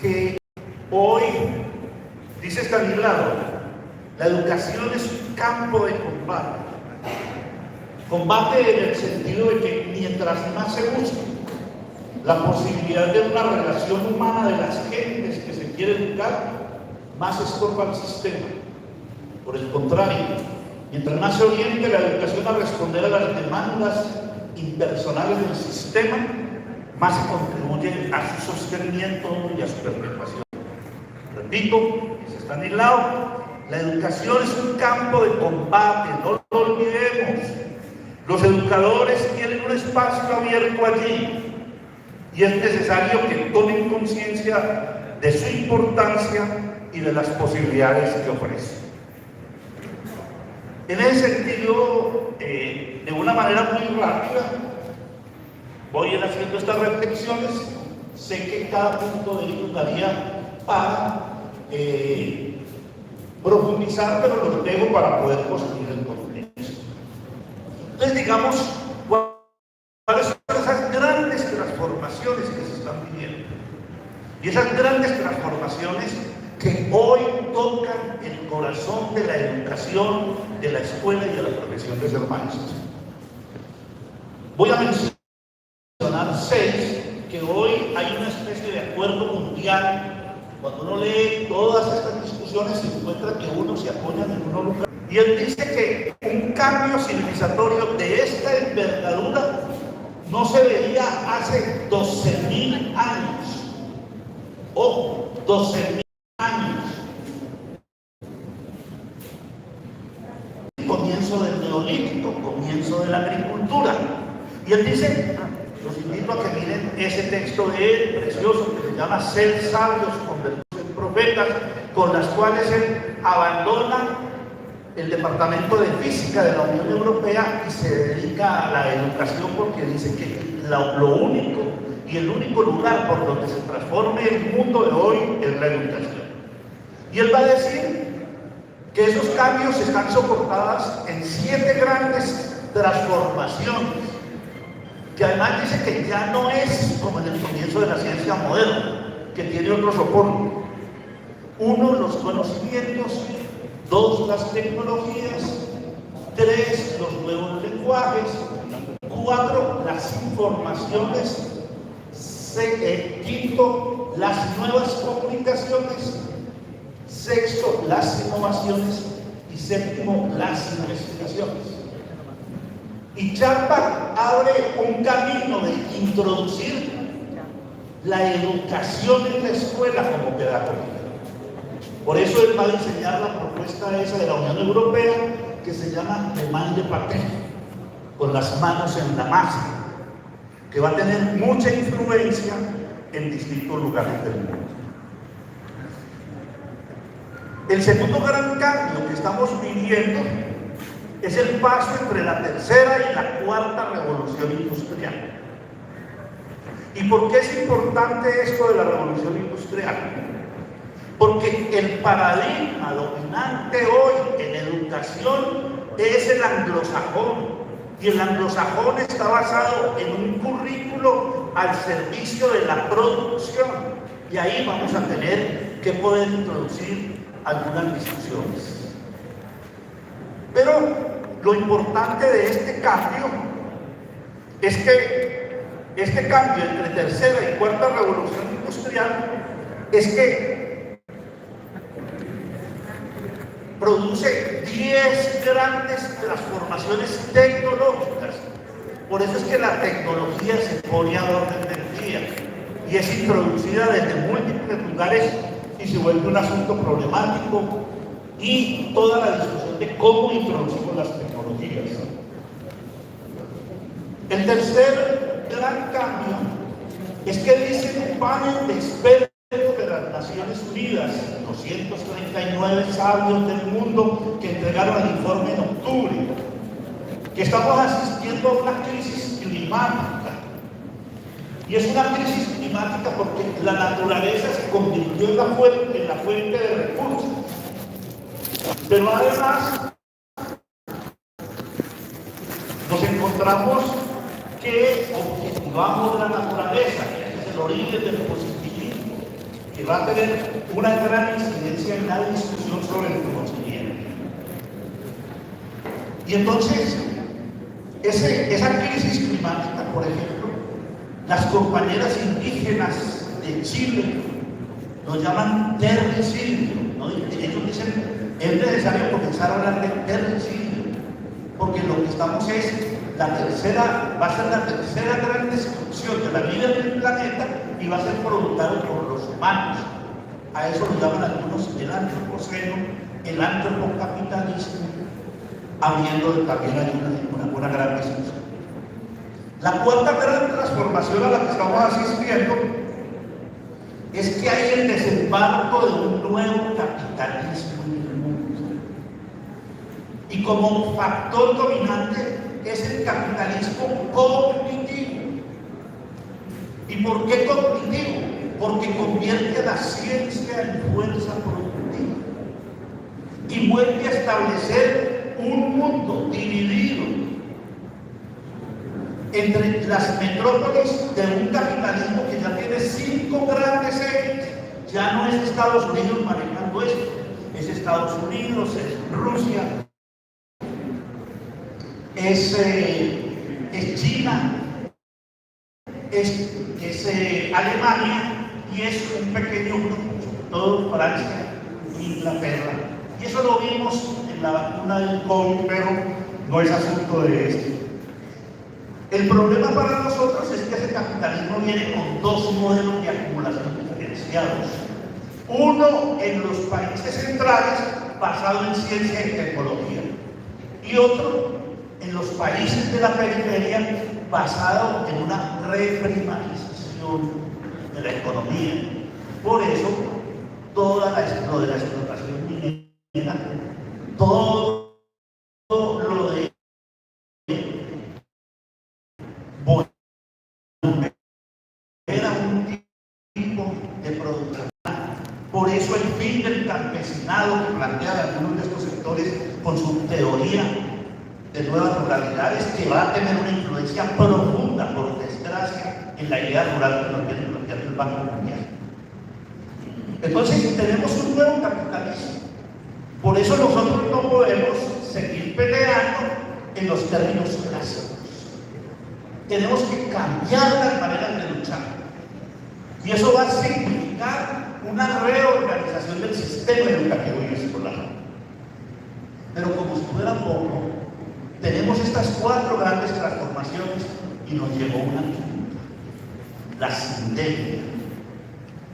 que hoy, dice Stanislao, la educación es un campo de combate. Combate en el sentido de que mientras más se busque la posibilidad de una relación humana de las gentes que se quiere educar, más estorba el sistema. Por el contrario, mientras más se oriente la educación a responder a las demandas impersonales del sistema, más se contribuye a su sostenimiento y a su perpetuación. Repito, dice Stanislao, la educación es un campo de combate, no lo olvidemos. Los educadores tienen un espacio abierto allí y es necesario que tomen conciencia de su importancia y de las posibilidades que ofrece. En ese sentido, de una manera muy rápida, voy a ir haciendo estas reflexiones. Sé que cada punto de ellos daría para profundizar, pero los dejo para poder construir el contexto. Entonces, digamos, ¿cuáles son esas grandes transformaciones que se están viviendo? Y esas grandes transformaciones que hoy tocan el corazón de la educación, de la escuela y de la profesión de ser maestro. Voy a mencionar 6, que hoy hay una especie de acuerdo mundial. Cuando uno lee todas estas discusiones, se encuentra que uno se apoya en uno lugar. Y él dice que un cambio civilizatorio de esta envergadura no se veía hace 12.000 años. Ojo, 12.000 años. Comienzo del neolítico, comienzo de la agricultura. Y él dice, los invito a que miren ese texto de él, precioso, que se llama Ser sabios, convertidos en profetas, con las cuales él abandona el Departamento de Física de la Unión Europea y se dedica a la educación, porque dice que lo único y el único lugar por donde se transforme el mundo de hoy es la educación. Y él va a decir que esos cambios están soportados en 7 grandes transformaciones, que además dice que ya no es como en el comienzo de la ciencia moderna, que tiene otro soporte. 1, los conocimientos; 2, las tecnologías; 3, los nuevos lenguajes; 4, las informaciones; 5, las nuevas comunicaciones; 6, las innovaciones; y 7, las investigaciones. Y Charpak abre un camino de introducir la educación en la escuela como pedagogía. Por eso él va a diseñar la propuesta esa de la Unión Europea, que se llama Le Main de Pater, con las manos en la masa, que va a tener mucha influencia en distintos lugares del mundo. El segundo gran cambio que estamos viviendo es el paso entre la tercera y la cuarta revolución industrial. ¿Y por qué es importante esto de la revolución industrial? Porque el paradigma dominante hoy en educación es el anglosajón, y el anglosajón está basado en un currículo al servicio de la producción, y ahí vamos a tener que poder introducir algunas discusiones. Pero lo importante de este cambio es que este cambio entre tercera y cuarta revolución industrial es que produce 10 grandes transformaciones tecnológicas. Por eso es que la tecnología se pone a orden del día y es introducida desde múltiples lugares y se vuelve un asunto problemático, y toda la discusión de cómo introducimos las tecnologías. El tercer gran cambio es que dice un panel de expertos de las Naciones Unidas, 239 sabios del mundo que entregaron el informe en octubre, que estamos asistiendo a una crisis climática. Y es una crisis climática porque la naturaleza se convirtió en la fuente de recursos. Pero además nos encontramos que objetivamos la naturaleza, que es el origen del positivismo, que va a tener una gran incidencia en la discusión sobre el conocimiento. Y entonces, esa crisis climática, por ejemplo, las compañeras indígenas de Chile lo llaman terricidio, ¿no? Ellos dicen, es necesario comenzar a hablar de terricidio, porque lo que estamos es, va a ser la tercera gran destrucción de la vida del planeta y va a ser provocado por los humanos. A eso lo llaman algunos el antropoceno, el antropocapitalismo, habiendo también hay una gran discusión. La cuarta gran transformación a la que estamos asistiendo es que hay el desembarco de un nuevo capitalismo en el mundo. Y como factor dominante es el capitalismo cognitivo. ¿Y por qué cognitivo? Porque convierte a la ciencia en fuerza productiva y vuelve a establecer un mundo dividido entre las metrópolis de un capitalismo que ya tiene 5 grandes ejes. Ya no es Estados Unidos manejando esto, es Estados Unidos, es Rusia, es China, es Alemania y es un pequeño grupo, todo Francia, Inglaterra. Y eso lo vimos en la vacuna del COVID, pero no es asunto de esto. El problema para nosotros es que ese capitalismo viene con 2 modelos de acumulación diferenciados. Uno en los países centrales, basado en ciencia y tecnología, y otro en los países de la periferia, basado en una reprimarización de la economía. Por eso, lo de la explotación minera, todo lo de era un tipo de producción. Por eso el fin del campesinado que plantean algunos de estos sectores con su teoría de nuevas ruralidades, que va a tener una influencia profunda, por desgracia, en la idea rural que nos viene planteando el Banco Mundial. Entonces tenemos un nuevo capitalismo. Por eso nosotros no podemos seguir peleando en los términos clásicos. Tenemos que cambiar las maneras de luchar. Y eso va a significar una reorganización del sistema educativo y escolar. Pero como si fuera poco, tenemos estas 4 grandes transformaciones y nos llegó una quinta, la sindemia.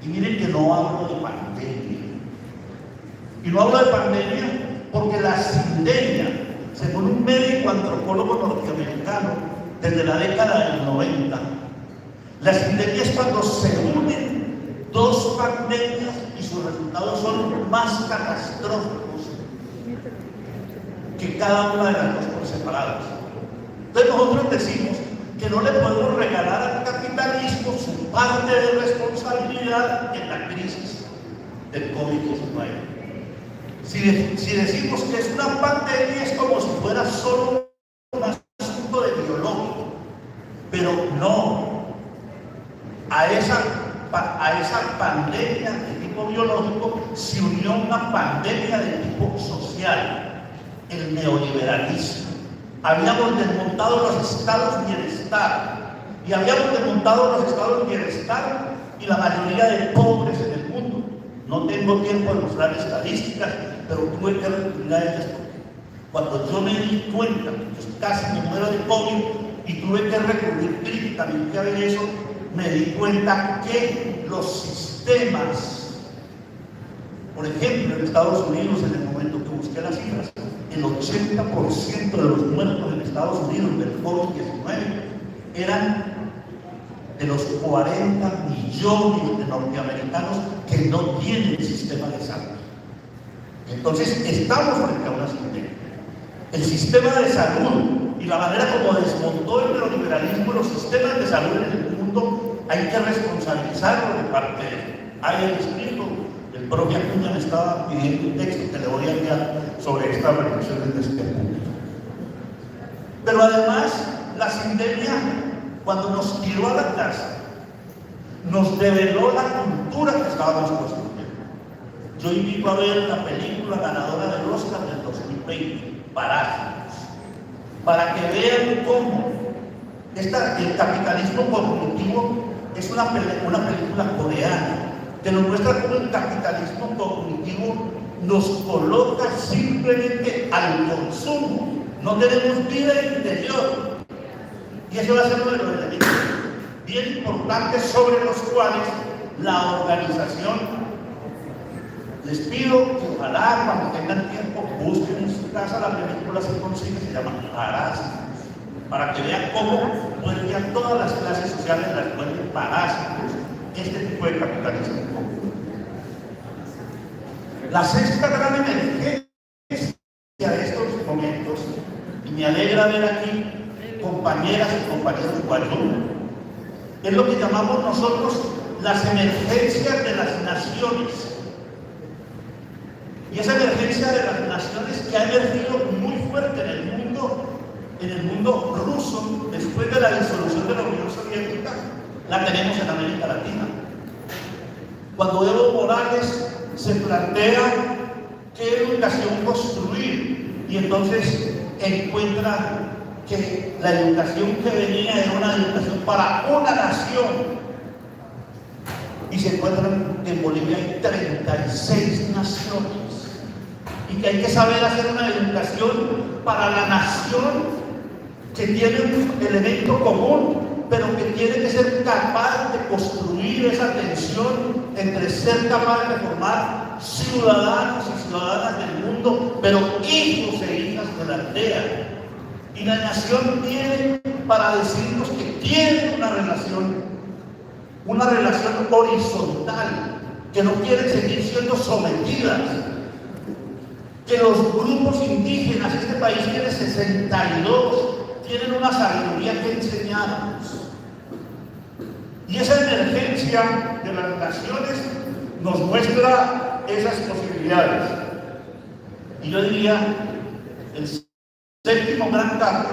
Y miren que no hablo de pandemia. Y no hablo de pandemia porque la sindemia, según un médico antropólogo norteamericano, desde la década del 90, la sindemia es cuando se unen 2 pandemias y sus resultados son más catastróficos que cada una de las 2 por separadas. Entonces nosotros decimos que no le podemos regalar al capitalismo su parte de responsabilidad en la crisis del COVID-19. Si decimos que es una pandemia, es como si fuera solo un asunto de biológico, pero no. A esa pandemia de tipo biológico se unió una pandemia de tipo social, el neoliberalismo. Habíamos desmontado los estados de bienestar y habíamos desmontado los estados de bienestar y la mayoría de pobres en el mundo. No tengo tiempo de mostrar estadísticas, pero tuve que recurrir a ellas cuando yo me di cuenta, yo casi me muero de COVID y tuve que recurrir críticamente a eso, me di cuenta que los sistemas, por ejemplo en Estados Unidos, en el momento que busqué las cifras, el 80% de los muertos en Estados Unidos del COVID-19 eran de los 40 millones de norteamericanos que no tienen sistema de salud. Entonces estamos frente a una sindemia. El sistema de salud y la manera como desmontó el neoliberalismo los sistemas de salud en el mundo, hay que responsabilizarlo de parte de él. Hay el escrito, el propio Acuña me estaba pidiendo un texto que le voy a enviar sobre estas reflexiones de este punto. Pero además, la sindemia, cuando nos tiró a la casa, nos develó la cultura que estábamos construyendo. yo invito a ver la película ganadora del Oscar del 2020, Parásitos, para que vean cómo el capitalismo cognitivo es una película coreana que nos muestra cómo el capitalismo cognitivo nos coloca simplemente al consumo. No tenemos vida interior. Y ese va a ser uno de los elementos bien importantes sobre los cuales la organización, les pido que ojalá cuando tengan tiempo busquen en su casa la película, se consigue, se llama Parásitos, para que vean cómo vuelve a todas las clases sociales, las vuelven parásitos este tipo de capitalismo. La sexta gran emergencia de estos momentos, y me alegra ver aquí compañeras y compañeros igual yo, es lo que llamamos nosotros las emergencias de las naciones. Y esa emergencia de las naciones que ha emergido muy fuerte en el mundo ruso, después de la disolución de la Unión Soviética, la tenemos en América Latina. Cuando Evo Morales se plantea qué educación construir, y entonces encuentra que la educación que venía era una educación para una nación, y se encuentran que en Bolivia hay 36 naciones, y que hay que saber hacer una educación para la nación que tiene un elemento común, pero que tiene que ser capaz de construir esa tensión entre ser capaz de formar ciudadanos y ciudadanas del mundo, pero hijos e hijas de la aldea. Y la nación tiene para decirnos que tiene una relación horizontal, que no quieren seguir siendo sometidas, que los grupos indígenas, este país tiene 62, tienen una sabiduría que enseñarnos. Y esa emergencia de las naciones nos muestra esas posibilidades. Y yo diría, el séptimo gran cambio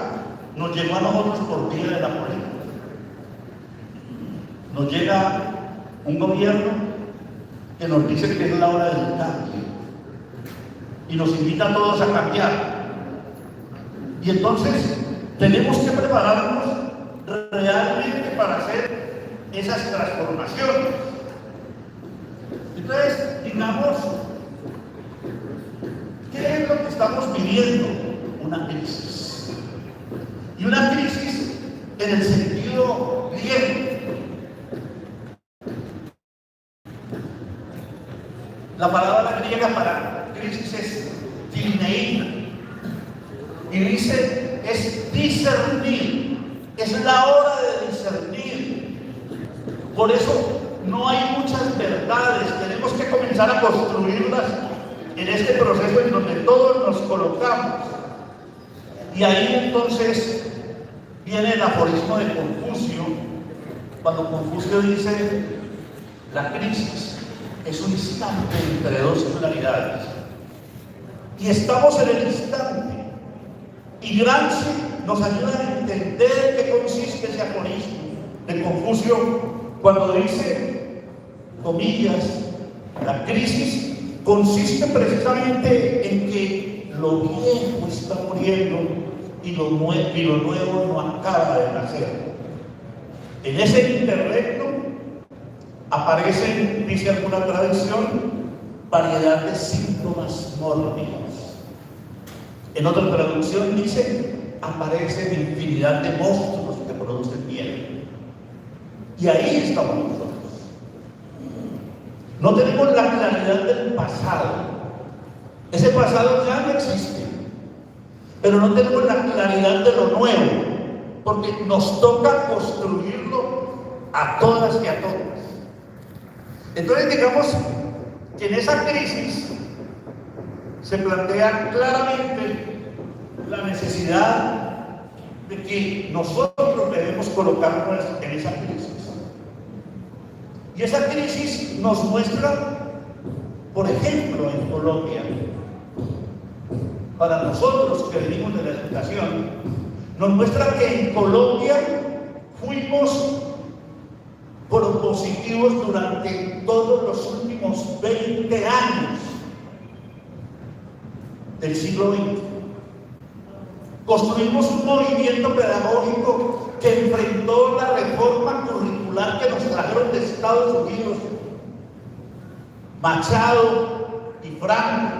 nos llegó a nosotros por vía de la política. Nos llega un gobierno que nos dice que es la hora del cambio y nos invita a todos a cambiar. Y entonces tenemos que prepararnos realmente para hacer esas transformaciones. Entonces, digamos, ¿qué es lo que estamos viviendo? Una crisis. Y una crisis en el sentido griego. La palabra griega para crisis es tineína. Y dice, es discernir. Es la hora de discernir. Por eso no hay muchas verdades. Tenemos que comenzar a construirlas en este proceso en donde todos nos colocamos. Y ahí entonces viene el aforismo de Confucio, cuando Confucio dice, la crisis es un instante entre dos claridades. Y estamos en el instante. Y Gramsci nos ayuda a entender qué consiste ese aforismo de Confucio cuando dice, comillas, la crisis consiste precisamente en que lo viejo está muriendo y lo nuevo no acaba de nacer. En ese interregno aparecen, dice alguna tradición, variedad de síntomas mórbidos. En otra traducción dice, aparecen infinidad de monstruos que producen miedo. Y ahí estamos nosotros. No tenemos la claridad del pasado. Ese pasado ya no existe. Pero no tenemos la claridad de lo nuevo, porque nos toca construirlo a todas y a todos. Entonces digamos que en esa crisis se plantea claramente la necesidad de que nosotros debemos colocarnos en esa crisis. Y esa crisis nos muestra, por ejemplo, en Colombia, para nosotros que venimos de la educación, nos muestra que en Colombia fuimos propositivos durante todos los últimos 20 años. del siglo XX. Construimos un movimiento pedagógico que enfrentó la reforma curricular que nos trajeron de Estados Unidos, Machado y Franco,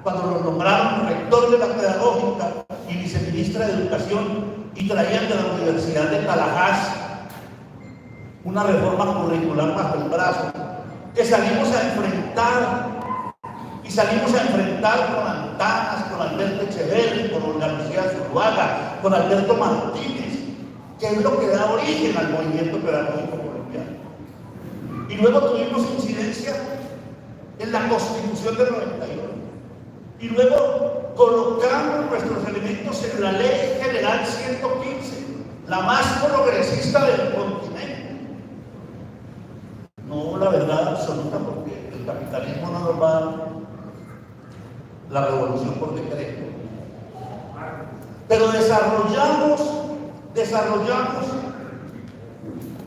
cuando los nombraron rector de la pedagógica y viceministra de Educación, y traían de la Universidad de Tallahassee una reforma curricular bajo el brazo, que salimos a enfrentar, y salimos a enfrentar con Antanas, con Alberto Echeverri, con Olga Lucía Zuluaga, con Alberto Martínez, que es lo que da origen al movimiento pedagógico colombiano. Y luego tuvimos incidencia en la Constitución del 91. Y luego colocamos nuestros elementos en la Ley General 115, la más progresista del continente. No la verdad absoluta, porque el capitalismo no nos va a dar la revolución por decreto. Pero desarrollamos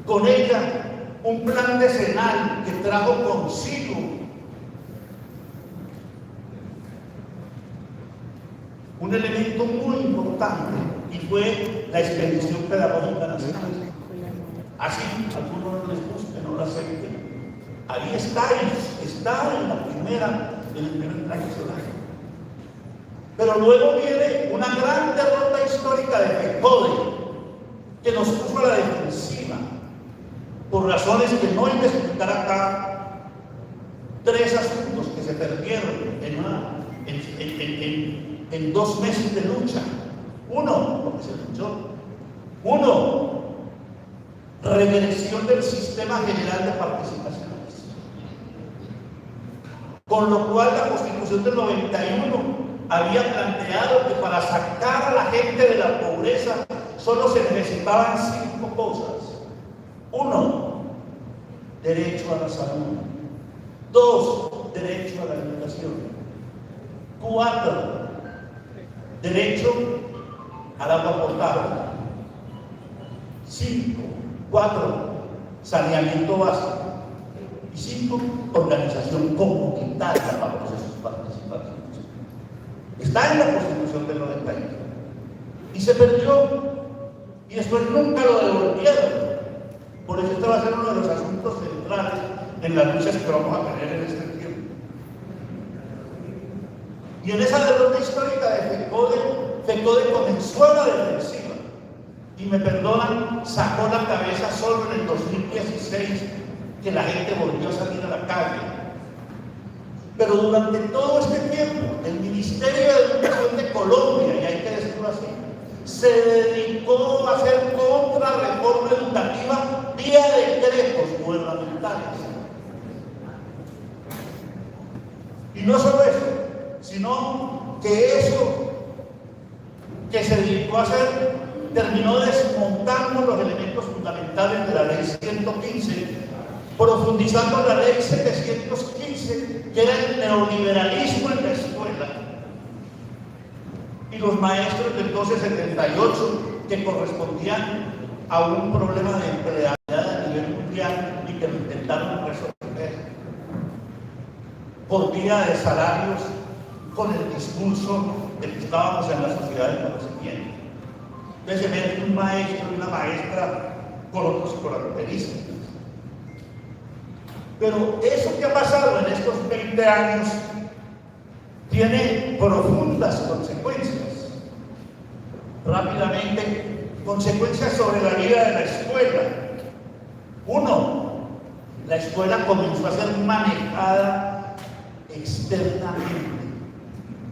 con ella un plan decenal que trajo consigo un elemento muy importante, y fue la expedición pedagógica nacional. Así, a algunos no les guste, no la acepten. Ahí está en el primer plan nacional. Pero luego viene una gran derrota histórica de FECODE, que nos puso a la defensiva, por razones que no hay que explicar acá. 3 asuntos que se perdieron en 2 meses de lucha. Uno, regresión del sistema general de participaciones, con lo cual la Constitución del 91 había planteado que para sacar a la gente de la pobreza solo se necesitaban 5 cosas. 1, derecho a la salud. 2, derecho a la educación. 4, derecho al agua potable. 4, saneamiento básico. Y 5, organización comunitaria para procesos participativos. Está en la Constitución del 91. Y se perdió, y después nunca lo devolvieron. Por eso este va a ser uno de los asuntos centrales en las luchas que vamos a tener en este tiempo. Y en esa derrota histórica de FECODE comenzó a la defensiva. Y me perdonan, sacó la cabeza solo en el 2016, que la gente volvió a salir a la calle. Pero durante todo este tiempo, el Ministerio de Educación de Colombia, y hay que decirlo así, se dedicó a hacer contrarreforma educativa vía decretos gubernamentales. Y no solo eso, sino que eso que se dedicó a hacer terminó desmontando los elementos fundamentales de la Ley 115, profundizando en la Ley 715, que era el neoliberalismo en la escuela, y los maestros del 1278, que correspondían a un problema de empleabilidad a nivel mundial y que lo intentaron resolver por vía de salarios, con el discurso de que estábamos en la sociedad del conocimiento. Entonces se ve un maestro y una maestra con otras características. Pero eso que ha pasado en estos 20 años tiene profundas consecuencias. Rápidamente, consecuencias sobre la vida de la escuela. 1, la escuela comenzó a ser manejada externamente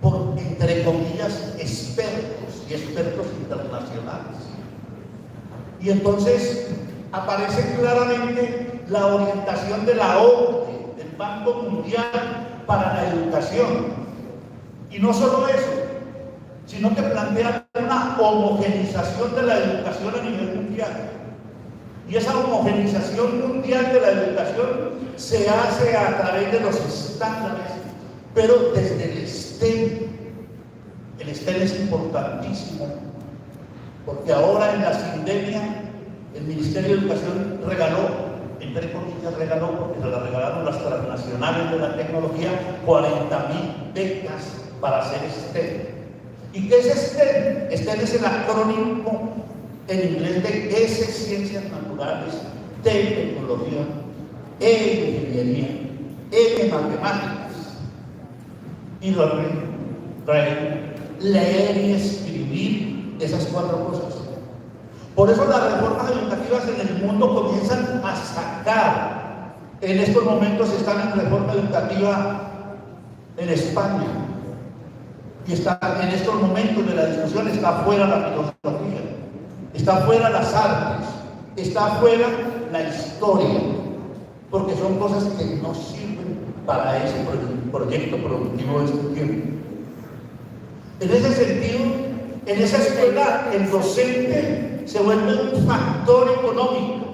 por, entre comillas, expertos y expertos internacionales. Y entonces aparece claramente la orientación de la OCDE, del Banco Mundial para la Educación. Y no solo eso, sino que plantea una homogenización de la educación a nivel mundial. Y esa homogenización mundial de la educación se hace a través de los estándares, pero desde el STEM. El STEM es importantísimo, porque ahora en la sindemia el Ministerio de Educación regaló, entre comillas regaló, porque se la regalaron las transnacionales de la tecnología, 40.000 becas para hacer STEM. ¿Y qué es STEM? STEM es el acrónimo en inglés de S, ciencias naturales, T, tecnología, E, ingeniería, M, matemáticas, y leer y escribir, esas 4 cosas. Por eso las reformas educativas en el mundo comienzan a sacar. En estos momentos están en reforma educativa en España. Y está en estos momentos de la discusión, está fuera la filosofía, está fuera las artes, está fuera la historia, porque son cosas que no sirven para ese proyecto productivo de este tiempo. En ese sentido, en esa escuela, el docente se vuelve un factor económico.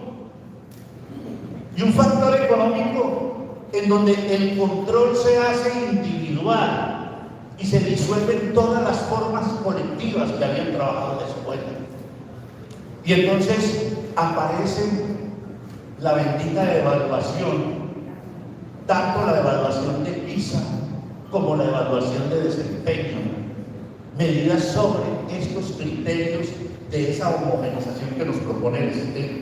Y un factor económico en donde el control se hace individual y se disuelven todas las formas colectivas que habían trabajado en la escuela. Y entonces aparece la bendita evaluación, tanto la evaluación de PISA como la evaluación de desempeño, medidas sobre estos criterios de esa homogeneización que nos propone el sistema.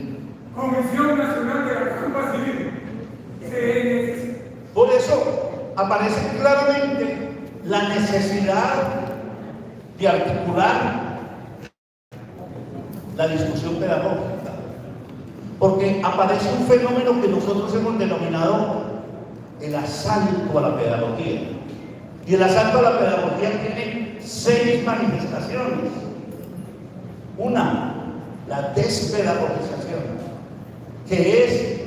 Comisión Nacional de la Reforma Civil. Por eso aparece claramente la necesidad de articular la discusión pedagógica, porque aparece un fenómeno que nosotros hemos denominado el asalto a la pedagogía. Y el asalto a la pedagogía tiene 6 manifestaciones. Una, la despedagogización, que es,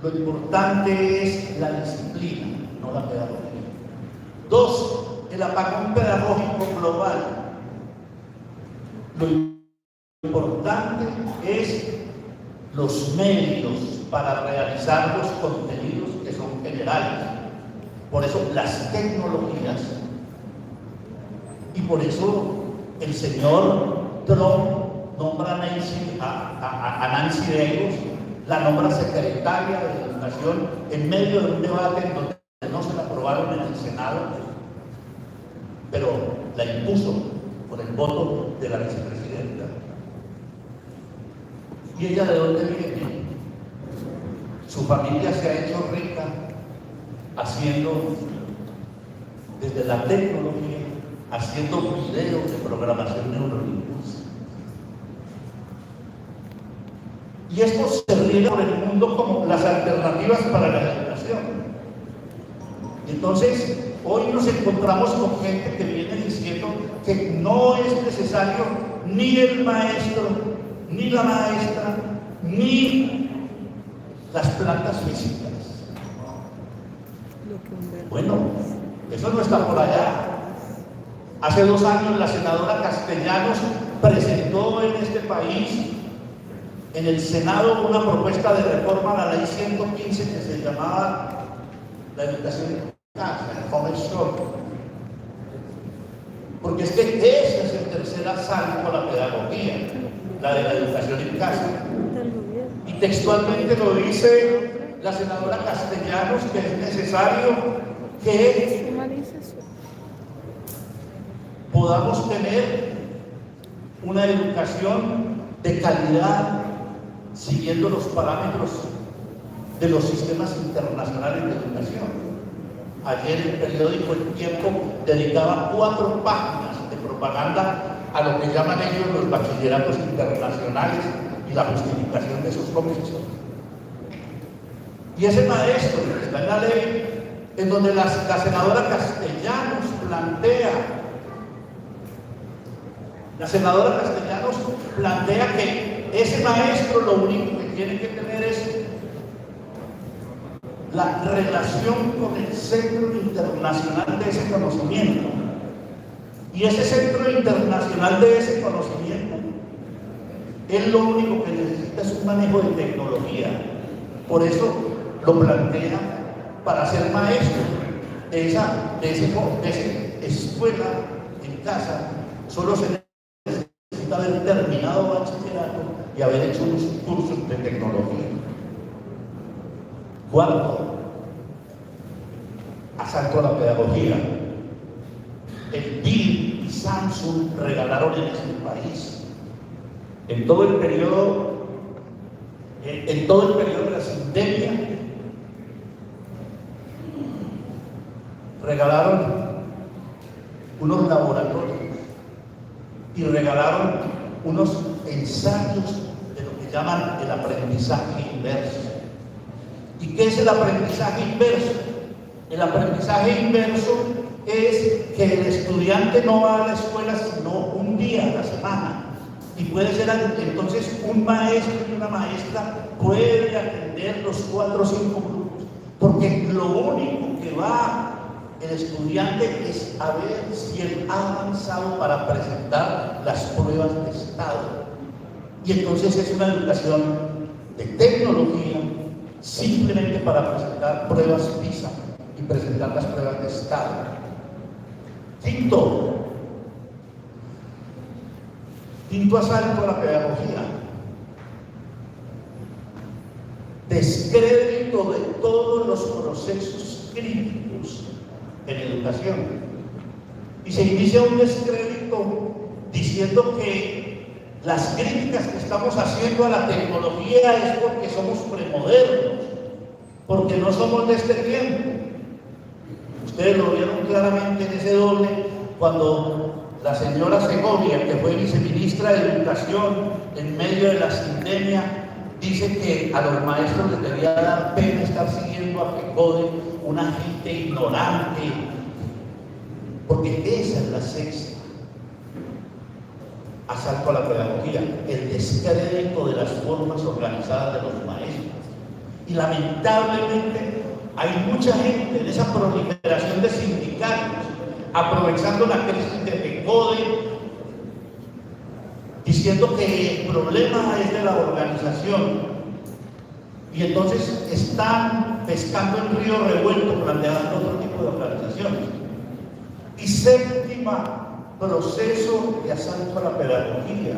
lo importante es la disciplina, no la pedagogía. 2, el apagón pedagógico global. Lo importante es los medios para realizar los contenidos que son generales. Por eso las tecnologías, y por eso el señor Trump nombra a Nancy Davis, la nombra secretaria de Educación en medio de un debate en donde no se la aprobaron en el Senado, pero la impuso por el voto de la vicepresidenta. ¿Y ella de dónde viene? Su familia se ha hecho rica haciendo, desde la tecnología, haciendo videos de programación neurolingüística. Y esto se riega por el mundo como las alternativas para la educación. Entonces, hoy nos encontramos con gente que viene diciendo que no es necesario ni el maestro, ni la maestra, ni las plantas físicas. Bueno, eso no está por allá. Hace 2 años la senadora Castellanos presentó en este país, en el Senado, una propuesta de reforma a la ley 115 que se llamaba la educación en casa, el homeschool. Porque es que ese es el tercer asalto a la pedagogía, la de la educación en casa. Y textualmente lo dice la senadora Castellanos, que es necesario que podamos tener una educación de calidad siguiendo los parámetros de los sistemas internacionales de educación. Ayer el periódico El Tiempo dedicaba 4 páginas de propaganda a lo que llaman ellos los bachilleratos internacionales y la justificación de esos comicios. Y ese maestro que está en la ley, en donde la senadora Castellanos plantea que ese maestro lo único que tiene que tener es la relación con el Centro Internacional de ese conocimiento. Y ese Centro Internacional de ese conocimiento, él lo único que necesita es un manejo de tecnología. Por eso lo plantea para ser maestro de esa escuela en casa. Solo se necesita haber terminado bachillerato y haber hecho unos cursos de tecnología. 4, asalto a la pedagogía. el BID y Samsung regalaron en este país. En todo el periodo de la pandemia, regalaron unos laboratorios y regalaron unos ensayos de lo que llaman el aprendizaje inverso. ¿Y qué es el aprendizaje inverso? El aprendizaje inverso es que el estudiante no va a la escuela sino un día a la semana. Y puede ser entonces un maestro y una maestra puede atender los 4 o 5 grupos, porque lo único que va el estudiante es a ver si él ha avanzado para presentar las pruebas de estado. Y entonces es una educación de tecnología simplemente para presentar pruebas PISA y presentar las pruebas de estado. Quinto asalto a la pedagogía. Descrédito de todos los procesos críticos en educación. Y se inicia un descrédito diciendo que las críticas que estamos haciendo a la tecnología es porque somos premodernos, porque no somos de este tiempo. Ustedes lo vieron claramente en ese doble cuando la señora Segovia, que fue viceministra de Educación en medio de la pandemia, dice que a los maestros les debía dar pena estar siguiendo a FECODE, una gente ignorante, porque esa es la sexta asalto a la pedagogía, el descrédito de las formas organizadas de los maestros. Y lamentablemente hay mucha gente en esa proliferación de sindicatos, aprovechando la crisis de FECODE, diciendo que el problema es de la organización. Y entonces están pescando en río revuelto, planteando otro tipo de organizaciones. Y séptima, proceso de asalto a la pedagogía.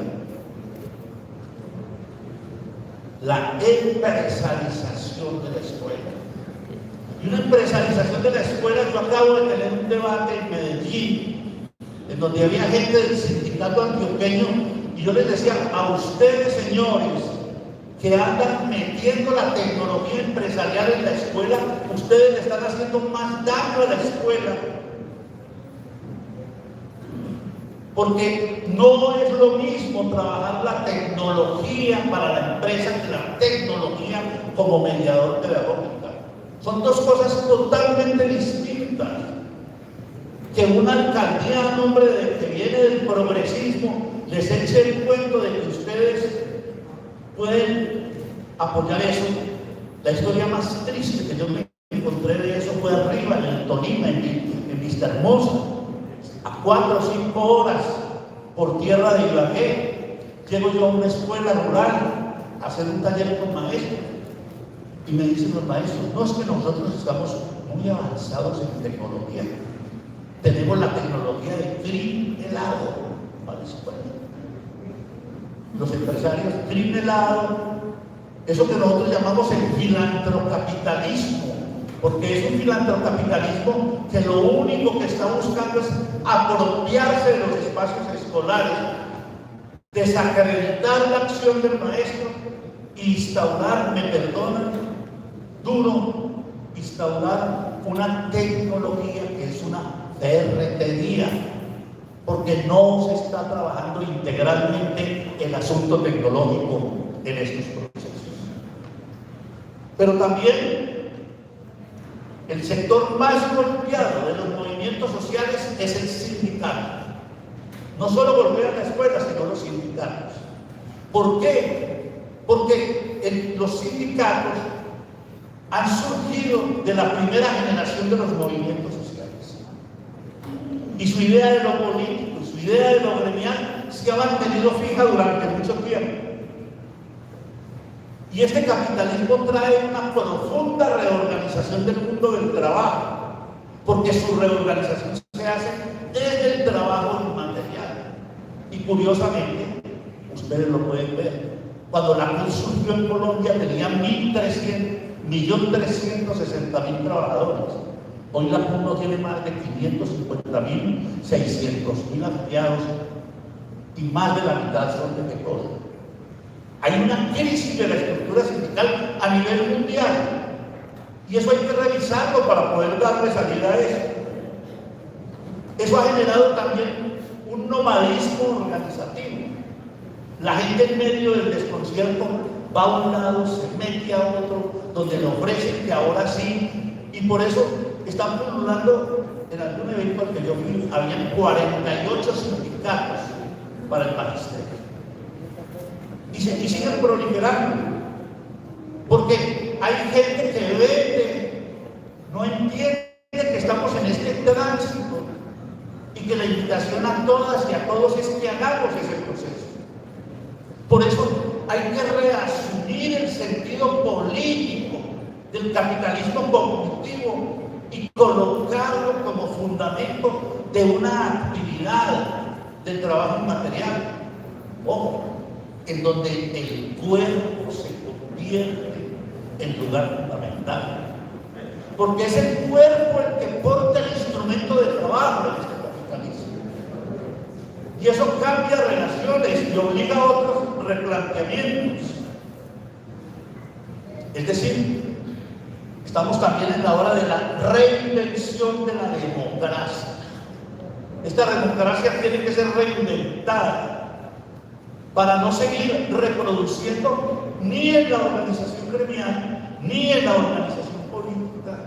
La empresarización de la escuela. Y una empresarización de la escuela, yo acabo de tener un debate en Medellín, en donde había gente del sindicato antioqueño, y yo les decía, a ustedes, señores, que andan metiendo la tecnología empresarial en la escuela, ustedes le están haciendo más daño a la escuela. Porque no es lo mismo trabajar la tecnología para la empresa que la tecnología como mediador pedagógica. Son dos cosas totalmente distintas. Que una alcaldía, en nombre de que viene del progresismo, les eche el cuento de que ustedes pueden apoyar eso. La historia más triste que yo me encontré de eso fue arriba, en el Tolima, en Vista Hermosa, a 4 o 5 horas por tierra de Ibagué. Llego yo a una escuela rural a hacer un taller con maestros. Y me dicen los maestros, no, es que nosotros estamos muy avanzados en tecnología. Tenemos la tecnología de crin helado para la escuela. Los empresarios, crin helado, eso que nosotros llamamos el filantrocapitalismo, porque es un filantrocapitalismo que lo único que está buscando es apropiarse de los espacios escolares, desacreditar la acción del maestro e instaurar, me perdonan, duro, instaurar una tecnología que es una ferretería, porque no se está trabajando integralmente el asunto tecnológico en estos procesos. Pero también el sector más golpeado de los movimientos sociales es el sindicato. No solo golpean la escuela, sino los sindicatos. ¿Por qué? Porque los sindicatos han surgido de la primera generación de los movimientos sociales. Y su idea de lo político, su idea de lo gremial se ha mantenido fija durante mucho tiempo. Y este capitalismo trae una profunda reorganización del mundo del trabajo, porque su reorganización se hace desde el trabajo inmaterial. Y curiosamente, ustedes lo pueden ver, cuando la CUT surgió en Colombia tenía 1.360.000 trabajadores. Hoy la PUN no tiene más de 550.000, 600.000 afiliados y más de la mitad son de Pecora. Hay una crisis de la estructura sindical a nivel mundial y eso hay que revisarlo para poder darle salida a eso. Eso ha generado también un nomadismo organizativo. La gente en medio del desconcierto va a un lado, se mete a otro, donde le ofrecen que ahora sí, y por eso están pululando. En algún evento al que yo fui, habían 48 sindicatos para el magisterio. Y siguen proliferando, porque hay gente que vende, no entiende que estamos en este tránsito y que la invitación a todas y a todos es que hagamos ese proceso. Por eso hay que reasumir el sentido político del capitalismo cognitivo y colocarlo como fundamento de una actividad del trabajo inmaterial. Ojo, en donde el cuerpo se convierte en lugar fundamental. Porque es el cuerpo el que porta el instrumento de trabajo en este capitalismo. Y eso cambia relaciones y obliga a otros replanteamientos. Es decir, estamos también en la hora de la reinvención de la democracia. Esta democracia tiene que ser reinventada para no seguir reproduciendo ni en la organización gremial ni en la organización política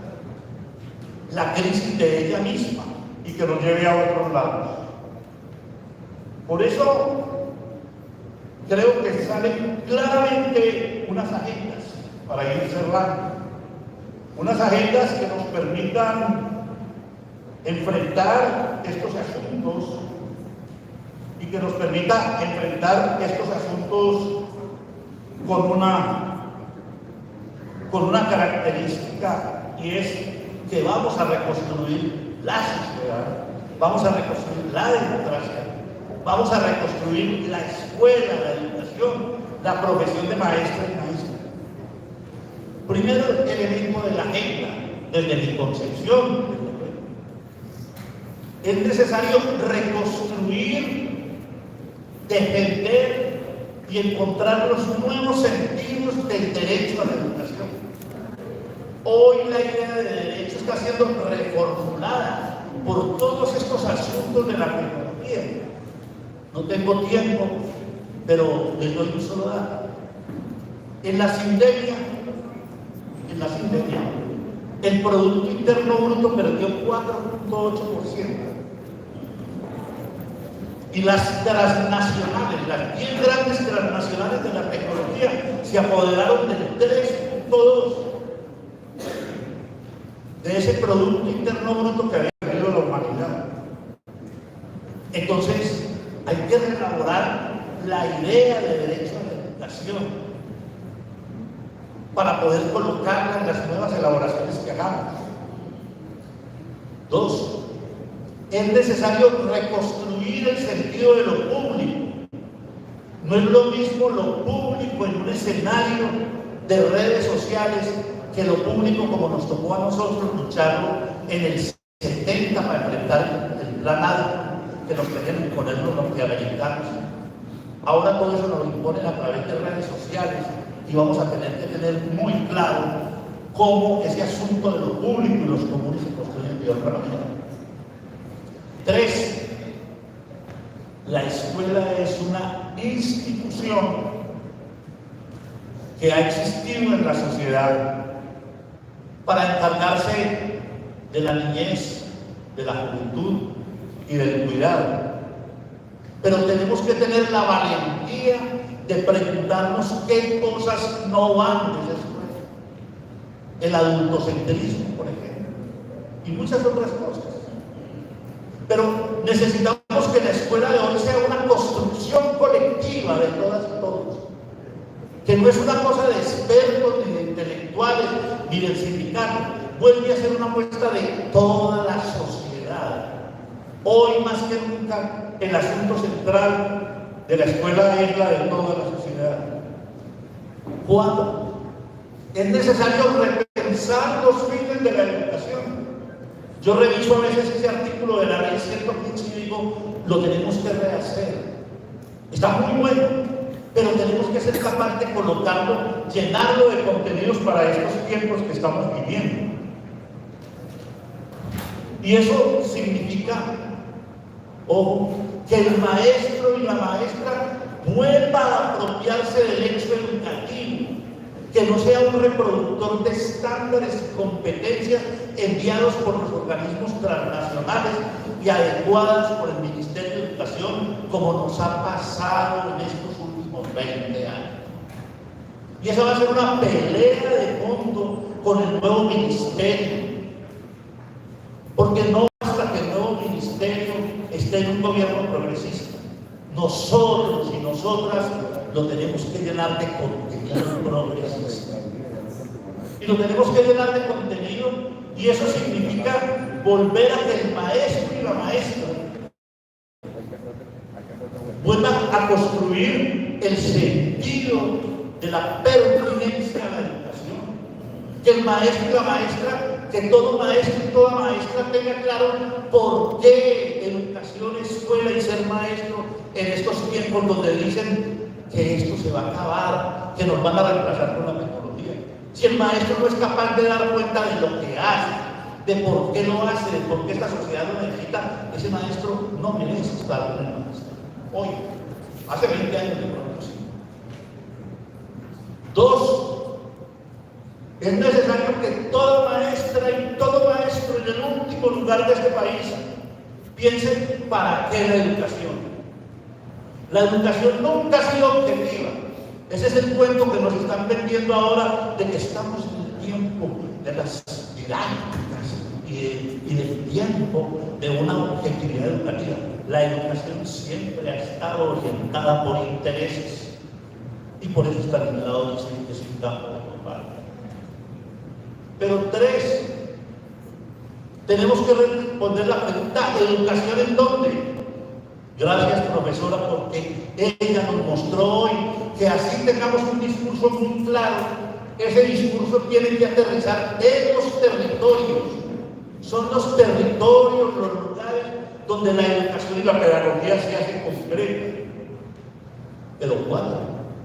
la crisis de ella misma y que nos lleve a otros lados. Por eso creo que salen claramente unas agendas para ir cerrando, unas agendas que nos permitan enfrentar estos asuntos y que nos permita enfrentar estos asuntos con una característica, y es que vamos a reconstruir la sociedad, vamos a reconstruir la democracia, vamos a reconstruir la escuela, la educación, la profesión de maestra y maestro. Primero elemento de la agenda, desde mi concepción, es necesario reconstruir, defender y encontrar los nuevos sentidos del derecho a la educación. Hoy la idea de derecho está siendo reformulada por todos estos asuntos de la tecnología. No tengo tiempo, pero les doy un solo dato. En la sindemia, el Producto Interno Bruto perdió 4.8%. Y las transnacionales, las 10 grandes transnacionales de la tecnología, se apoderaron del 3.2% de ese Producto Interno Bruto que había perdido la humanidad. Entonces, hay que reelaborar la idea de derecho a la educación para poder colocarla en las nuevas elaboraciones que hagamos. 2. Es necesario reconstruir el sentido de lo público. No es lo mismo lo público en un escenario de redes sociales que lo público como nos tocó a nosotros lucharlo en el 70 para enfrentar el plan ADA, que nos querían imponer los norteamericanos. Ahora todo eso nos lo imponen a través de redes sociales y vamos a tener que tener muy claro cómo ese asunto de lo público y los comunes se construyen de otra manera. 3. La escuela es una institución que ha existido en la sociedad para encargarse de la niñez, de la juventud y del cuidado. Pero tenemos que tener la valentía de preguntarnos qué cosas no van en esa escuela. El adultocentrismo, por ejemplo, y muchas otras cosas. Pero necesitamos que la escuela de hoy sea una construcción colectiva de todas y todos. Que no es una cosa de expertos, ni de intelectuales, ni del sindicato. Vuelve a ser una muestra de toda la sociedad. Hoy más que nunca, el asunto central de la escuela es la de toda la sociedad. 4. Es necesario repensar los fines de la educación. Yo reviso a veces ese artículo de la ley 115 y digo, lo tenemos que rehacer. Está muy bueno, pero tenemos que ser capaces de colocarlo, llenarlo de contenidos para estos tiempos que estamos viviendo. Y eso significa, ojo, que el maestro y la maestra vuelva a apropiarse del hecho educativo, que no sea un reproductor de estándares y competencias enviados por los organismos transnacionales y adecuadas por el Ministerio de Educación, como nos ha pasado en estos últimos 20 años. Y esa va a ser una pelea de fondo con el nuevo ministerio, porque no basta que el nuevo ministerio esté en un gobierno progresista. Nosotros y nosotras lo tenemos que llenar de contenido progresista. Y lo tenemos que llenar de contenido, y eso significa volver a que el maestro y la maestra vuelvan a construir el sentido de la pertinencia a la educación. Que el maestro y la maestra, que todo maestro y toda maestra tenga claro por qué educación, escuela y ser maestro en estos tiempos donde dicen que esto se va a acabar, que nos van a reemplazar con la tecnología. Si el maestro no es capaz de dar cuenta de lo que hace, de por qué lo hace, de por qué esta sociedad lo necesita, ese maestro no merece estar con el maestro. Hoy, hace 20 años de pronto sí. 2. Es necesario que toda maestra y todo maestro en el último lugar de este país piensen para qué la educación. La educación nunca ha sido objetiva. Ese es el cuento que nos están vendiendo ahora de que estamos en el tiempo de las didácticas y del tiempo de una objetividad educativa. La educación siempre ha estado orientada por intereses, y por eso Stanislao dice que es un campo de combate. Pero 3, tenemos que responder la pregunta: ¿educación en dónde? Gracias, profesora, porque ella nos mostró hoy que así tengamos un discurso muy claro. Ese discurso tiene que aterrizar en los territorios. Son los territorios, los lugares donde la educación y la pedagogía se hacen concreta. Pero ¿cuándo?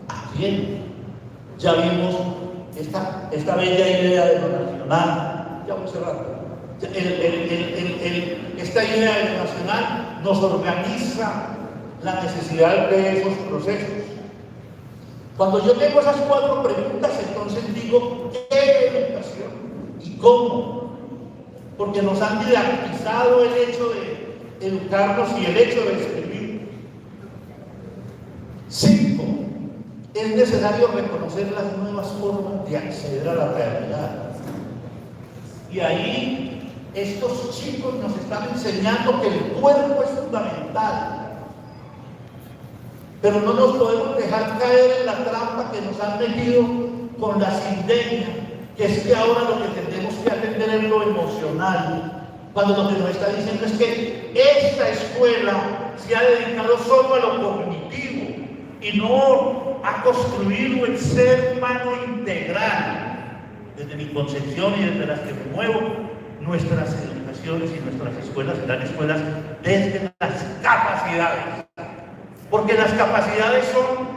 ¿A quién? Ya vimos esta bella idea de lo nacional, ya muy cerrado. Esta idea de lo nacional nos organiza la necesidad de esos procesos. Cuando yo tengo esas 4 preguntas, entonces digo, ¿qué educación? ¿Y cómo? Porque nos han didactizado el hecho de educarnos y el hecho de escribir. 5. Es necesario reconocer las nuevas formas de acceder a la realidad. Y ahí estos chicos nos están enseñando que el cuerpo es fundamental. Pero no nos podemos dejar caer en la trampa que nos han metido con la sindemia, que es que ahora lo que tenemos que atender es lo emocional, cuando lo que nos está diciendo es que esta escuela se ha dedicado solo a lo cognitivo y no ha construido el ser humano integral. Desde mi concepción y desde las que me muevo, nuestras educaciones y nuestras escuelas serán escuelas desde las capacidades, porque las capacidades son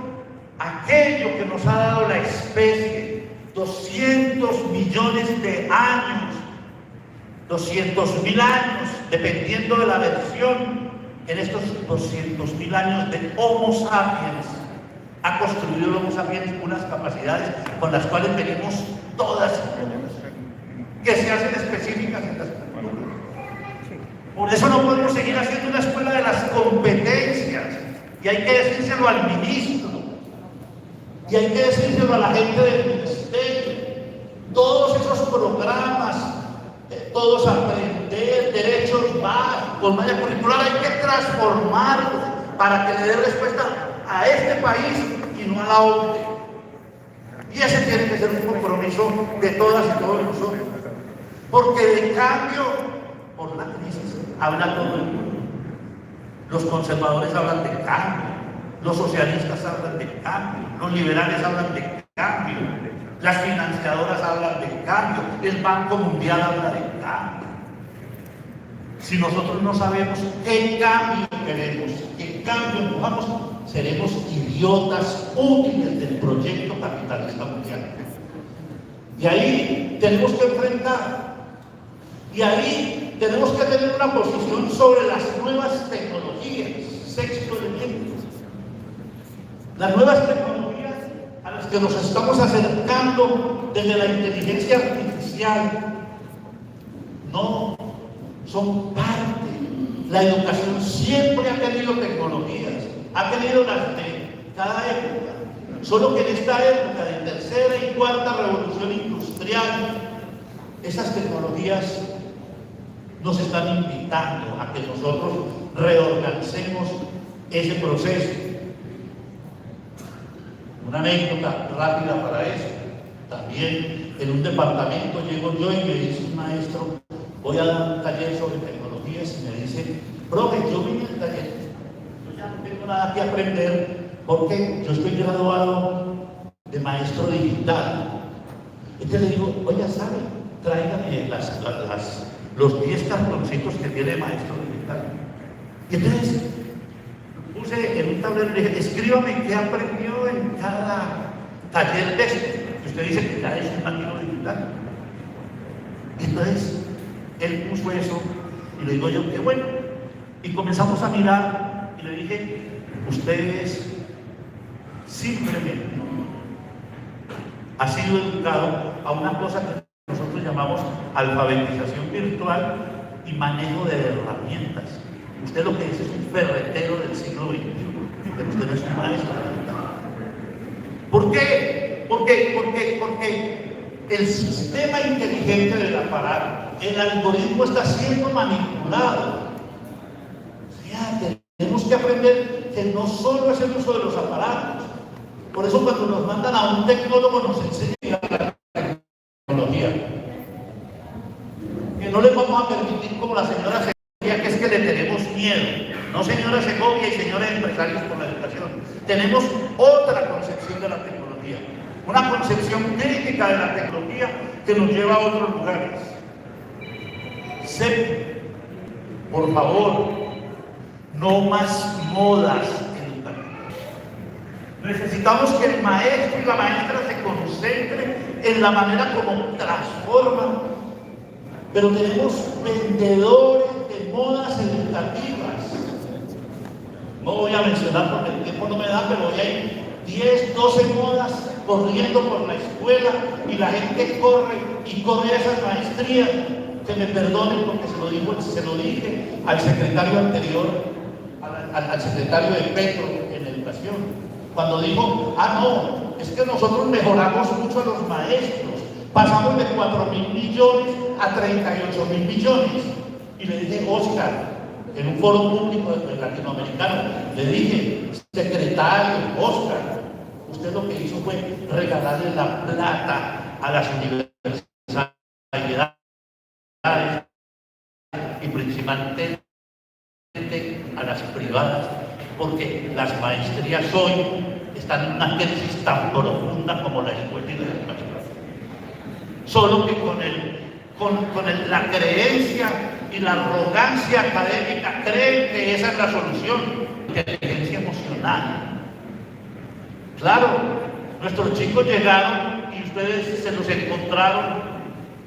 aquello que nos ha dado la especie 200 millones de años, 200.000 años, dependiendo de la versión. En estos 200.000 años de Homo sapiens ha construido el Homo sapiens unas capacidades con las cuales venimos todas, que se hacen específicas en las culturas. Por eso no podemos seguir haciendo una escuela de las competencias, y hay que decírselo al ministro, y hay que decírselo a la gente del ministerio. Todos esos programas, todos aprender, derechos básicos, malla curricular, hay que transformarlos para que le dé respuesta a este país y no a la OCDE. Y ese tiene que ser un compromiso de todas y todos nosotros. Porque de cambio, por la crisis, habla todo el mundo. Los conservadores hablan de cambio, los socialistas hablan de cambio, los liberales hablan de cambio, las financiadoras hablan de cambio, el Banco Mundial habla de cambio. Si nosotros no sabemos qué cambio queremos, qué cambio empujamos, seremos idiotas útiles del proyecto capitalista mundial. Y ahí tenemos que enfrentar, y ahí tenemos que tener una posición sobre las nuevas tecnologías. Sexto elemento. Las nuevas tecnologías a las que nos estamos acercando desde la inteligencia artificial no son parte. La educación siempre ha tenido tecnologías, ha tenido las de cada época. Solo que en esta época de tercera y cuarta revolución industrial, esas tecnologías nos están invitando a que nosotros reorganicemos ese proceso. Una anécdota rápida para eso. También en un departamento llego yo y me dice un maestro, voy a dar un taller sobre tecnologías y me dice, profe, yo vine al taller, yo ya no tengo nada que aprender porque yo estoy graduado de maestro digital. Entonces le digo, oye, ¿sabe? Tráigame los 10 cartoncitos que tiene maestro digital. Y entonces puse en un tablero y le dije, escríbame qué aprendió en cada taller de este, que usted dice que ya es un nativo digital. Y entonces él puso eso y le digo yo, qué bueno. Y comenzamos a mirar y le dije, ustedes simplemente ha sido educado a una cosa que nosotros llamamos alfabetización virtual y manejo de herramientas. Usted lo que es un ferretero del siglo XXI, pero usted no es un maestro. ¿Por qué? Porque el sistema inteligente del aparato, el algoritmo está siendo manipulado. O sea, tenemos que aprender que no solo es el uso de los aparatos. Por eso cuando nos mandan a un tecnólogo nos enseña la tecnología. Que no les vamos a permitir como la señora Segovia, que es que le tenemos miedo. No señora Segovia y señores empresarios por la educación. Tenemos otra concepción de la tecnología. Una concepción crítica de la tecnología que nos lleva a otros lugares. Séptimo, por favor, no más modas educativas. Necesitamos que el maestro y la maestra se concentren en la manera como transforman. Pero tenemos vendedores de modas educativas. No voy a mencionar porque el tiempo no me da, pero hoy hay 10, 12 modas corriendo por la escuela y la gente corre y corre a esas maestrías. Que me perdonen porque se lo dije al secretario anterior, al secretario de Petro en educación, cuando dijo, no, es que nosotros mejoramos mucho a los maestros, pasamos de 4.000 millones a 38.000 millones. Y le dije, Oscar, en un foro público latinoamericano, le dije, secretario, Oscar, usted lo que hizo fue regalarle la plata a las universidades y principalmente a las privadas, porque las maestrías hoy están en una crisis tan profunda como la escuela y la educación. Solo que con la creencia y la arrogancia académica creen que esa es la solución. Inteligencia emocional. Claro, nuestros chicos llegaron y ustedes se los encontraron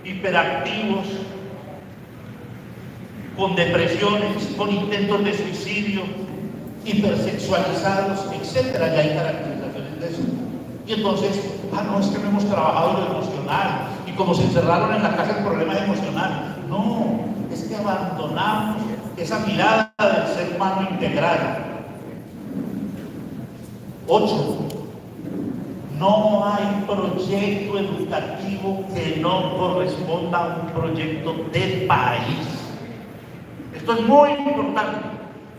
hiperactivos, con depresiones, con intentos de suicidio, hipersexualizados, etcétera. Ya hay caracterizaciones de eso. Y entonces, no, es que no hemos trabajado lo emocional. Y como se encerraron en la casa, el problema es emocional. No, es que abandonamos esa mirada del ser humano integral. 8. No hay proyecto educativo que no corresponda a un proyecto de país. Esto es muy importante.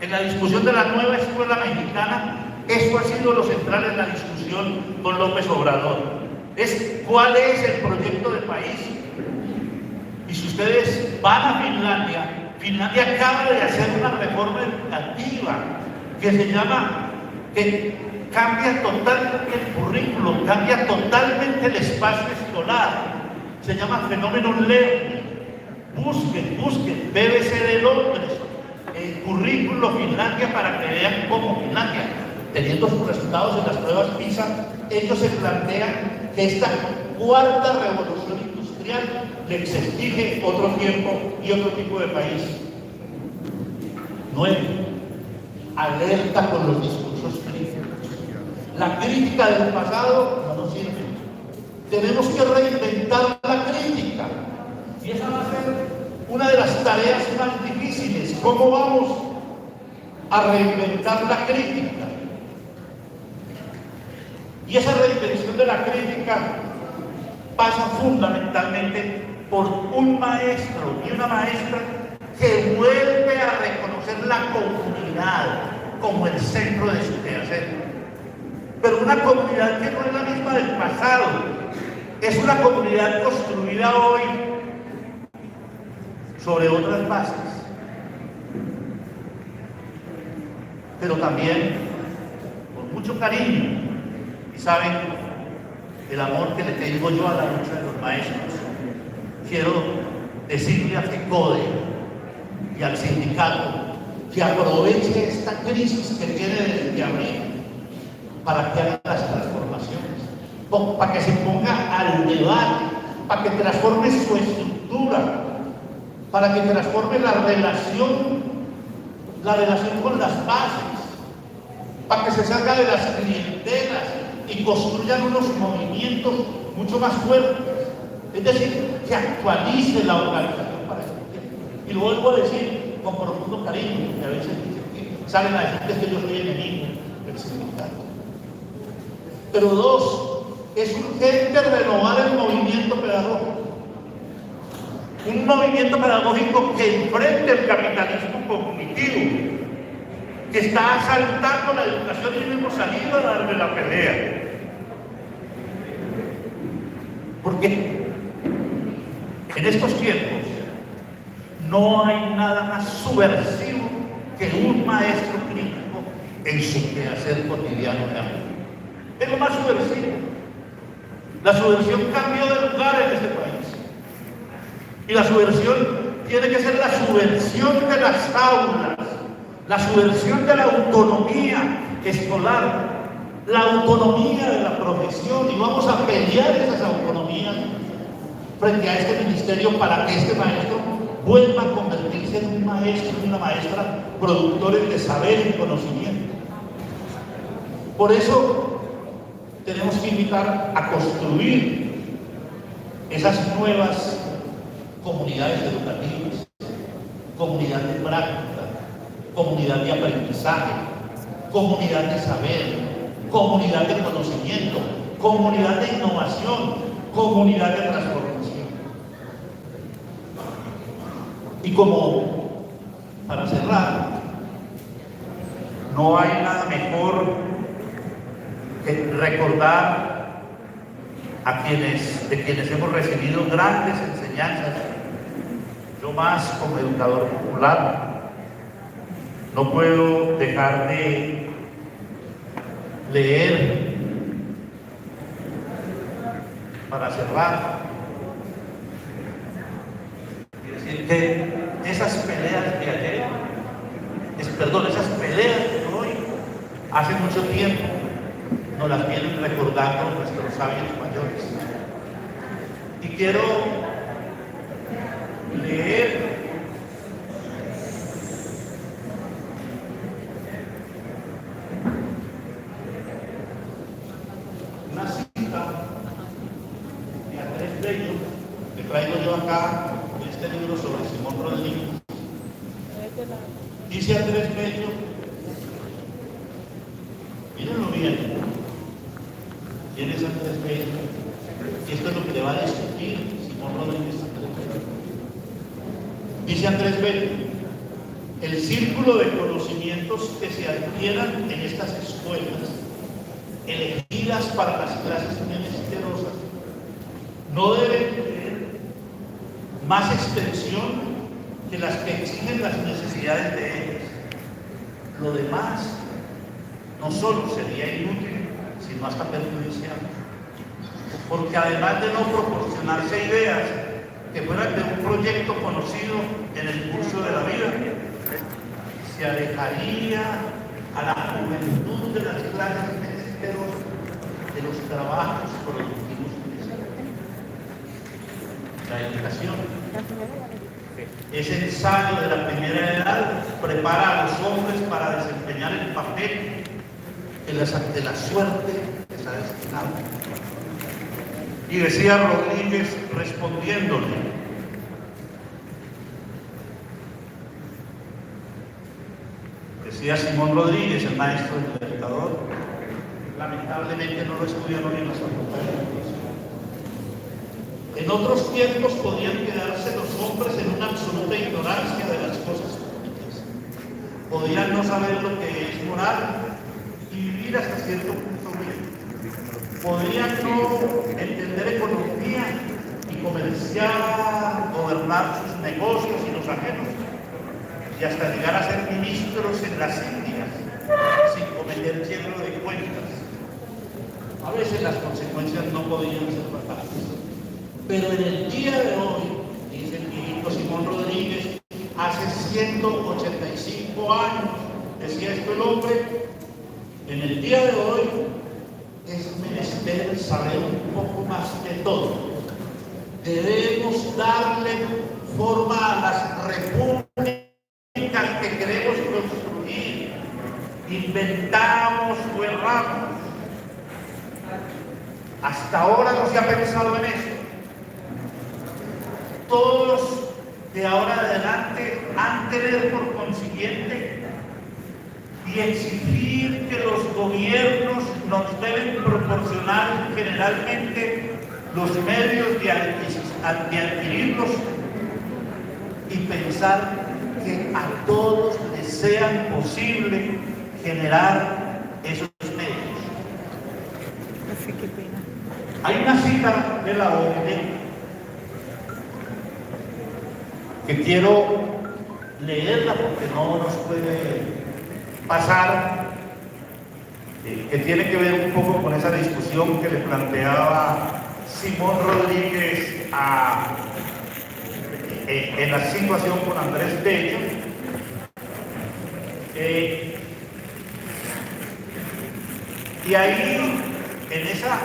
En la discusión de la nueva escuela mexicana, esto ha sido lo central en la discusión con López Obrador. Es cuál es el proyecto de país. Y si ustedes van a Finlandia, Finlandia acaba de hacer una reforma educativa que se llama, que cambia totalmente el currículo, cambia totalmente el espacio escolar. Se llama fenómeno learning. busquen BBC de Londres, el currículo Finlandia para que vean cómo Finlandia, teniendo sus resultados en las pruebas PISA, ellos se plantean que esta cuarta revolución industrial les exige otro tiempo y otro tipo de país. 9. Alerta con los discursos críticos. La crítica del pasado no nos sirve. Tenemos que reinventar la crítica. Y esa va a ser una de las tareas más difíciles. ¿Cómo vamos a reinventar la crítica? Y esa reinvención de la crítica pasa fundamentalmente por un maestro y una maestra que vuelve a reconocer la comunidad como el centro de su quehacer. Pero una comunidad que no es la misma del pasado, es una comunidad construida hoy sobre otras bases, pero también con mucho cariño. Y saben el amor que le tengo yo a la lucha de los maestros. Quiero decirle a FECODE y al sindicato que aproveche esta crisis que tiene desde abril para que haga las transformaciones, para que se ponga al debate, para que transforme su estructura, para que transforme la relación con las bases, para que se salga de las clientelas y construyan unos movimientos mucho más fuertes. Es decir, que actualice la organización para eso. Y lo vuelvo a decir con profundo cariño, porque a veces salen a decir que yo soy enemigo del sindicato. Pero 2, es urgente renovar el movimiento pedagógico. Un movimiento pedagógico que enfrente el capitalismo cognitivo, que está asaltando la educación y no hemos salido a darle la pelea. Porque en estos tiempos no hay nada más subversivo que un maestro crítico en su quehacer cotidiano de amor. Es lo más subversivo. La subversión cambió de lugar en este país. Y la subversión tiene que ser la subversión de las aulas, la subversión de la autonomía escolar, la autonomía de la profesión, y vamos a pelear esas autonomías frente a este ministerio para que este maestro vuelva a convertirse en un maestro y una maestra productores de saber y conocimiento. Por eso tenemos que invitar a construir esas nuevas comunidades educativas, comunidad de práctica, comunidad de aprendizaje, comunidad de saber, comunidad de conocimiento, comunidad de innovación, comunidad de transformación. Y como para cerrar, no hay nada mejor que recordar de quienes hemos recibido grandes enseñanzas. Yo más como educador popular no puedo dejar de leer para cerrar y decir que esas peleas de ayer, esas peleas de hoy, hace mucho tiempo nos las vienen recordando nuestros sabios mayores. Y quiero leer una cita de Andrés Bello que traigo yo acá en este libro sobre Simón Rodríguez. Dice Andrés Bello, mírenlo bien, ¿quién es Andrés Bello? Y esto es lo que le va a discutir Simón Rodríguez. Dice Andrés Bello, el círculo de conocimientos que se adquieran en estas escuelas, elegidas para las clases menesterosas, no deben tener más extensión que las que exigen las necesidades de ellas. Lo demás no solo sería inútil, sino hasta perjudicial. Porque además de no proporcionarse ideas que fuera de un proyecto conocido en el curso de la vida, se alejaría a la juventud de las clases menesteros de los trabajos productivos. La educación, ese ensayo de la primera edad, prepara a los hombres para desempeñar el papel de la suerte que está destinado. Y decía Rodríguez respondiéndole: decía Simón Rodríguez, el maestro del Libertador, lamentablemente no lo estudian hoy en las facultades. En otros tiempos podían quedarse los hombres en una absoluta ignorancia de las cosas públicas. Podían no saber lo que es moral y vivir hasta cierto punto bien. Podían no entender economía y comerciar, gobernar sus negocios y los ajenos, y hasta llegar a ser ministros en las Indias sin cometer hierro de cuentas. A veces las consecuencias no podían ser fatales. Pero en el día de hoy, dice el ministro Simón Rodríguez, hace 185 años, decía esto el hombre, en el día de hoy es menester saber un poco más de todo. Debemos darle forma a las repúblicas que queremos construir. Inventamos o erramos. Hasta ahora no se ha pensado en eso. Todos de ahora en adelante han de tener por consiguiente y exigir que los gobiernos nos deben proporcionar generalmente los medios de adquirirlos y pensar que a todos les sea posible generar esos medios. Hay una cita de la ONU que quiero leerla porque no nos puede pasar, que tiene que ver un poco con esa discusión que le planteaba Simón Rodríguez en la situación con Andrés Bello. Y ahí, en esa,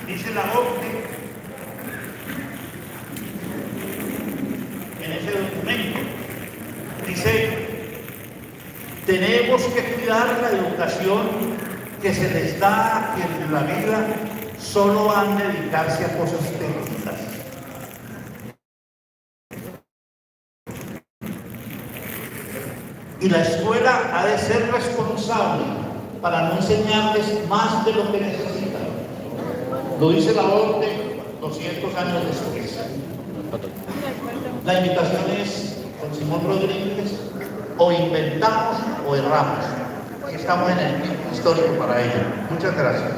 dice la OCDE, en ese documento, dice: tenemos que cuidar la educación que se les da a quienes en la vida solo han de dedicarse a cosas técnicas. Y la escuela ha de ser responsable para no enseñarles más de lo que necesitan. Lo dice la ONU 200 años después. La invitación es, con Simón Rodríguez, o inventamos o erramos. Estamos en el tiempo histórico para ello. Muchas gracias.